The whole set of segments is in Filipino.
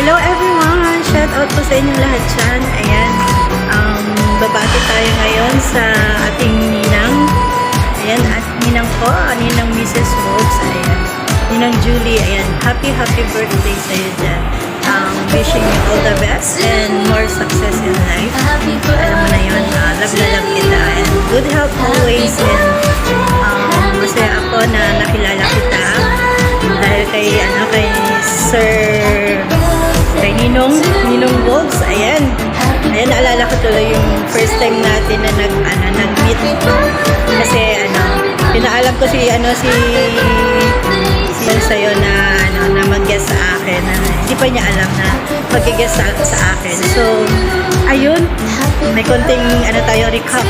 Hello everyone! Shout out po sa inyong lahat dyan. Ayan, babati tayo ngayon sa ating ninang. Ayan, at ninang po, ninang Mrs. Wolves. Ayan, ninang Julie. Ayan, happy birthday sa iyo dyan. Wishing you all the best and more success in life. Alam mo na yun, love na love kita. And good health always. And masaya ako na nakilala kita. Dahil kay kay Ninong Wolves. Ayan, naalala ko tuloy yung first time natin na nag-meet. Kasi pinaalam ko si sa'yo na mag-guest sa akin. Hindi pa niya alam na mag-guest sa akin. So, ayun, may konting tayo recap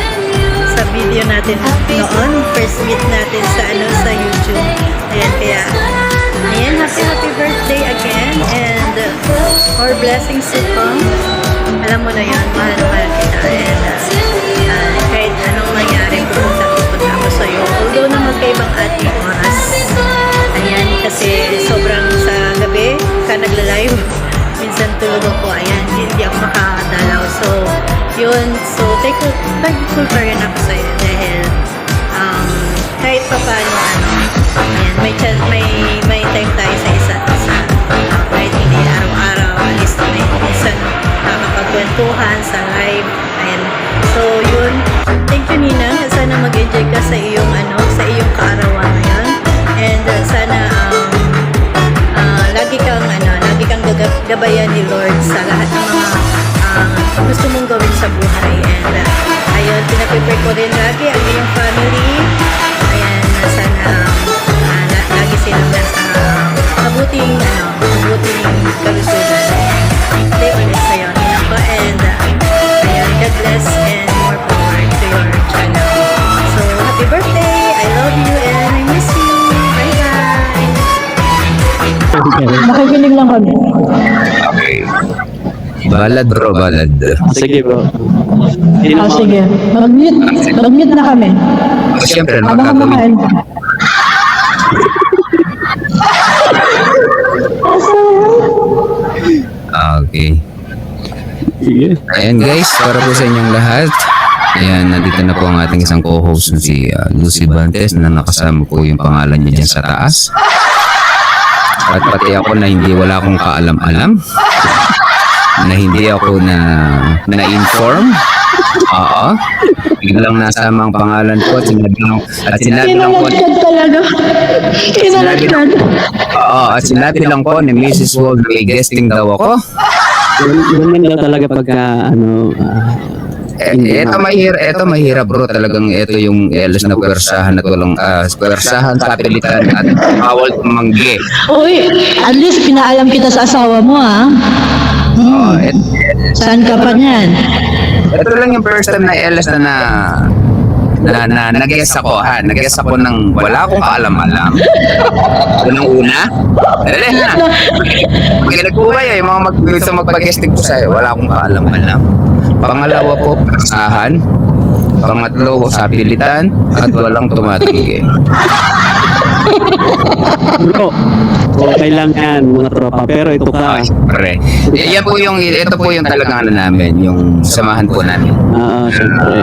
sa video natin noon. First meet natin sa YouTube. Ayan, kaya ayan, happy birthday again, and more blessings to come. Alam mo na yan, mahal kita, and kahit anong mangyari, pupunta ako sa'yo. Although na magkaibang ating oras, ayan, kasi sobrang sa gabi ka nagla-live, minsan tulog ako, ayan, hindi ako makadalaw. So yun, so thankful pa rin ako sa'yo dahil kahit pa paano, ayan, may time tayo sa isa't isa. Kahit hindi araw-araw, at least may minsan nakakapagkwentuhan sa live. Ayan. So, yun. Thank you, Ninang. Sana mag-enjoy ka sa iyong kaarawan ngayon. And sana lagi kang gabayan ni Lord sa lahat ng mga gusto mong gawin sa buhay. And ayun, pinaprepare ko rin lagi ang iyong family. Ayan, sana lagi silang nasa mabuting kalusugan. Stay ulit sa'yo, Ninang ko. And ayan, God bless and more power to your channel. So, happy birthday! I love you and I miss you! Bye-bye! Makikinig lang kami. Okay. Balad bro, balad. Sige bro. Sige. Mag-mute na kami. Siyempre, Habang kumakain. Okay. Sige. Ayan guys, para po sa inyong lahat. Ayan, nandito na po ang ating isang co-host na si Lucy Bantes na nakasama po yung pangalan niya dyan sa taas. At pati ako na wala akong kaalam-alam. Na hindi ako na-inform. Oo. Biglang nasama ang pangalan ko at sinabi lang ko at sinabi lang ko ni Mrs. Wald may guesting daw ako. Ganun daw talaga pagka Ito mahirap bro, talagang ito yung elas na pwersahan at walang pwersahan, kapilitan at bawal tumanggi. Uy, at least pinaalam kita sa asawa mo, ha? Saan ka pa niyan? Ito lang yung first time na elas na nag-guess ako, ha? Nag-guess ako ng wala akong kaalam-alam. Unang una, dali na. Makinig po kayo, yung mga magpag-guesting ko sa'yo, wala akong kaalam-alam. Pangalawa po, persahan. Pangatlo, sapilitan. At walang tumatanggi. bro, okay lang yan mga tropa. Pero ito ka. Pre. Ito po yung talagang namin, yung samahan po namin. Siyempre.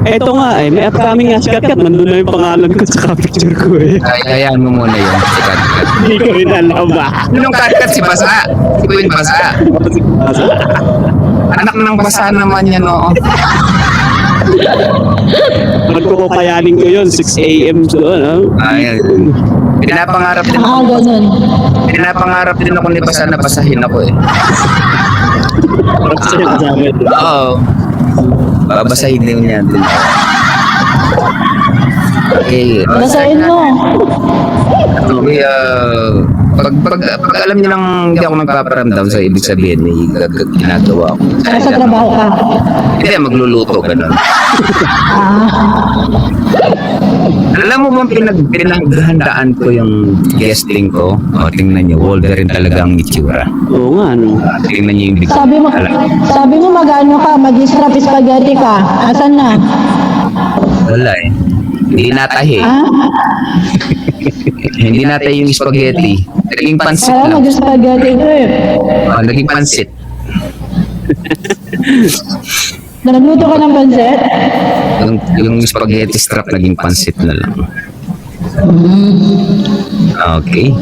Ito nga may upcoming nga sikat. Nandun na yung pangalan ko sa picture ko Kayaan mo muna yung si Katkat. Hindi ko rin alam ba? Anong Katkat? Si Basa. Si Queen Basa. Anak ng Basa naman yan, oo. Magkukupayanin ko yun, 6 a.m. doon. Ayan. Pinapangarap din ako ni Basa na basahin ako Oo. Babasahin din niya din. Okay. Basahin mo. Okay, pag alam niyo lang hindi ako nagpaparamdam sa ibig sabihin may ginagawa ko. Nasa trabaho ka. Hindi, magluluto ganun. Alam mo bang pinaghandaan ko yung guesting ko? Tingnan niyo, Wolverine talaga ang itsura. Oo nga, Tingnan niyo yung big. Sabi mo mag-ano ka, mag-strap spaghetti ka. Asan na? Wala Hindi natahi. Hindi natahi yung spaghetti. Naging pansit Kala lang. mag-spaghetti ko eh. Naging pansit. Nagluto ka ng pansit? Yung spaghetti strap naging pansit na lang. Okay.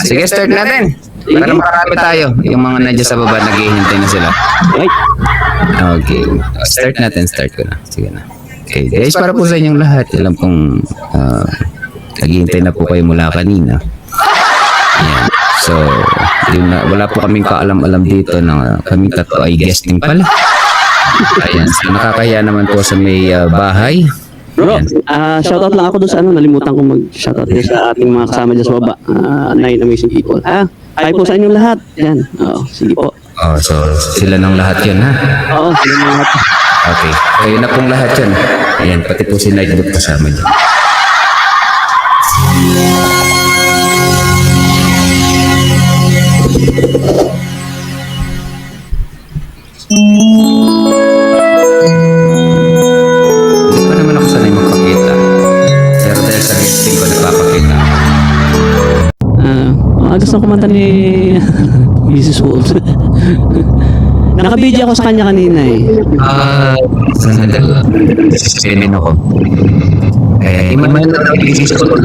Sige, start natin. Para makarami tayo. Yung mga nandiyan sa baba, naghihintay na sila. Ay, Okay. Start natin. Start ko na. Sige na. Okay. Guys, para po sa inyong lahat, alam kong naghihintay na po kayo mula kanina. Ayan. So, yun na, wala po kaming kaalam-alam dito na kaming tatlo ay guesting pala. Ayan. So, nakakaya naman po sa may bahay. bro, shoutout lang ako doon sa nalimutan ko mag-shoutout din sa ating mga kasama dyan sa baba. 9 amazing people. Hi po sa inyong lahat. Yan. Oo, sige po. Oh, so, sila ng lahat yun, ha? Oo, sige mga lahat. Okay. Kayo na pong lahat yun. Ayan, pati po si Nightbot kasama dyan. Hindi pa naman ako sanay magpakita. Pero dahil sa guesting ko, nagpapakita. Gusto ko kumanta ni Mrs. Wolf. Nakabidyo ako sa kanya kanina eh. Sandali. Sinin ako. Kaya, iman na daw yung Mrs. Sol.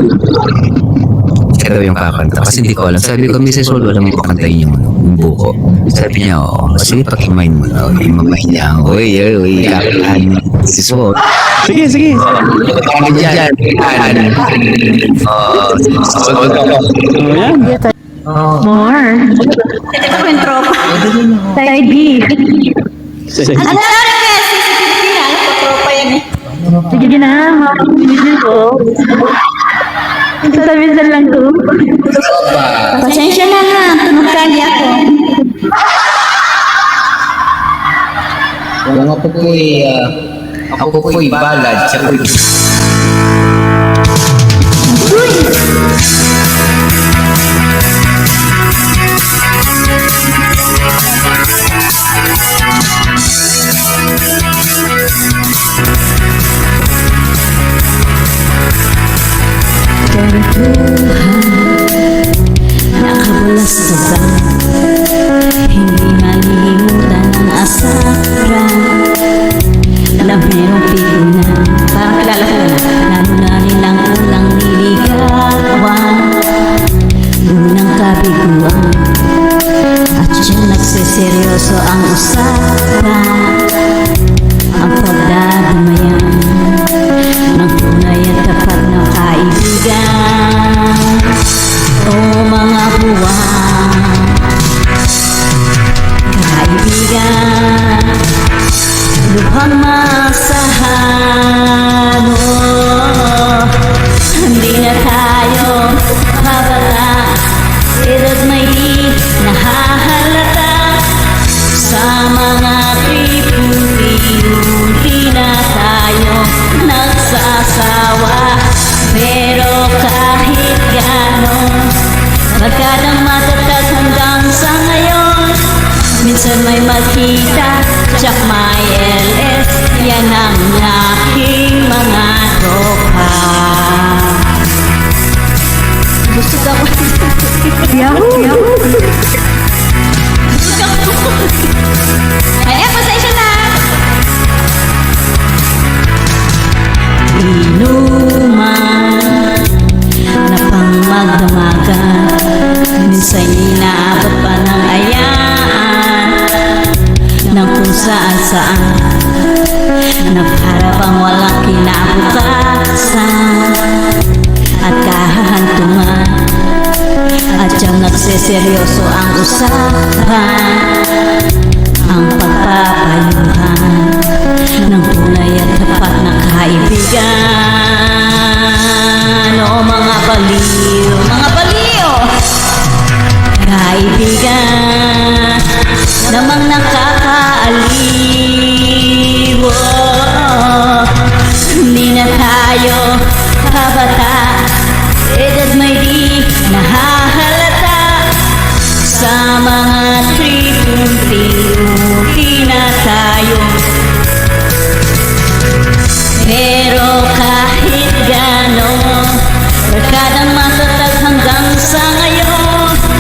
Siya daw yung kakanta. Kasi hindi ko alam. Sabi ko, Mrs. Sol, wala mong pakantayin yung buko. Sabi niya, oo. Sige, pakimain mo na. Imamain niya. Uy, kakantahan Mrs. Sol. Sige, sige. Ano dyan? Yan. More. Ito ko yung tropa. Side B. Sige. Ano na rin kaya si Pilipina? Alam ko, tropa yan eh. Sige na, makakulitin ko. Minsan lang to. Pasensya na ha, tunog kali ako. Ako po'y balad. Siya po'y... Nakabulas sa bang hindi malilimutan ang asara na merong pigunan. Parang kilala ko na. Lalo na nilang ulang niligawan, unang kabiguan, at siyang nagseseryoso ang usapan. Ang pagdadamayan ng tunay at tapat na kaibigan. O mga buwan, kaibigan, lubhang masahan mo. Hindi na tayo babala, edad may di nahahalata. Sa mga tripong-tripong di na tayo nagsasawa. Pero kahit gano'n, magkadang matatag hanggang sa ngayon. Minsan may magkita, tsak may LS, yan ang aking mga tropa. Gusto ka ba? Gusto ka ba? Ay, pasensya na! Inuman na pang magdamagan, minsan inaabot pa ng ayaan ng kung saan-saan, na para bang walang kinabukasan at kahahantungan. At siyang nagseseryoso ang usapan, ang pagpapayuhan ng tunay at tapat na kaibigan. O mga baliw, kaibigan, namang nakakaaliw. Hindi na tayo kabata, edad may di nahahalata. Sa mga tripong-tripong di na tayo. Pero kahit gano'n, barkadang matatag hanggang sa ngayon.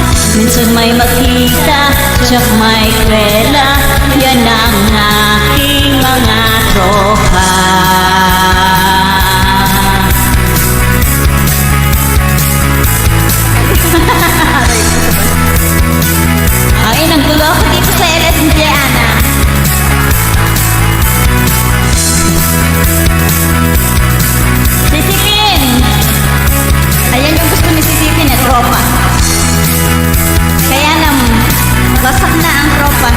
may makita, tsak may kwela, yan ang aking mga tropa. Ay, nagdulo ako dito sa LS ni Diana. Sisipin! Ayan yung gusto ni Sisipin na tropa. Kaya lang, wasak na ang tropa.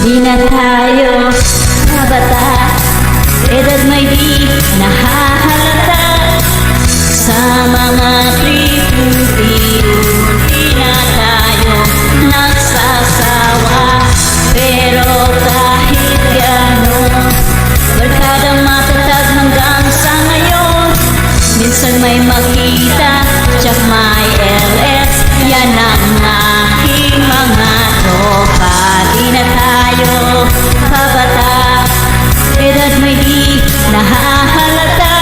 Di na tayo kabata, edad may di nahahalata. Sa mga tripu-tripu, di na tayo nagsasawa. Pero kahit gano'n, barkadang matatag hanggang sa ngayon. Minsan may makita, tsak may LS, yan ang aking mga tropa. Di na tayo kabata, edad may di nahahalata.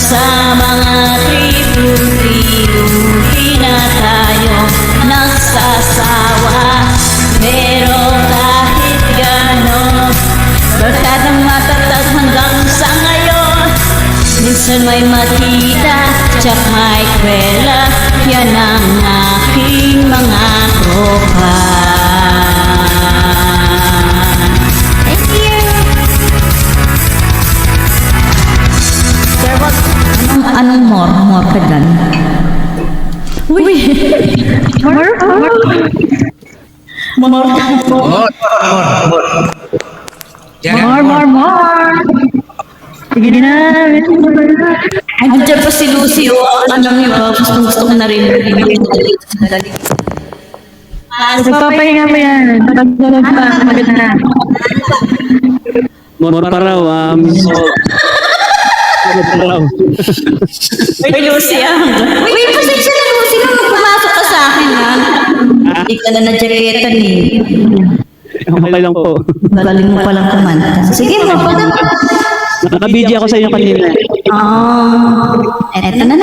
Sa mga tripu-tripu, di na tayo nagsasawa. Pero kahit gano'n, barkadang matatag hanggang sa ngayon. Minsan may makita, tsak may kwela, yan ang aking mga tropa. Thank you! Sir, wag, anong more ka dyan? Uy! More? More. Sige na. Andiyan pa si Lucy, ano niyo, gusto ko na rin. Dali. Pagpapahinga mo yan. Pagdalog pa. Maganda. More pa raw, Uy, Lucy, Uy, pasensya na, Lucy, nung pumasok ka sa akin, Hindi ka na na-jacketa ni. Okay lang po. Galing mo palang kumanta. Sige, mo pa. Nakabidyo ako sa inyo kanina. Eto na.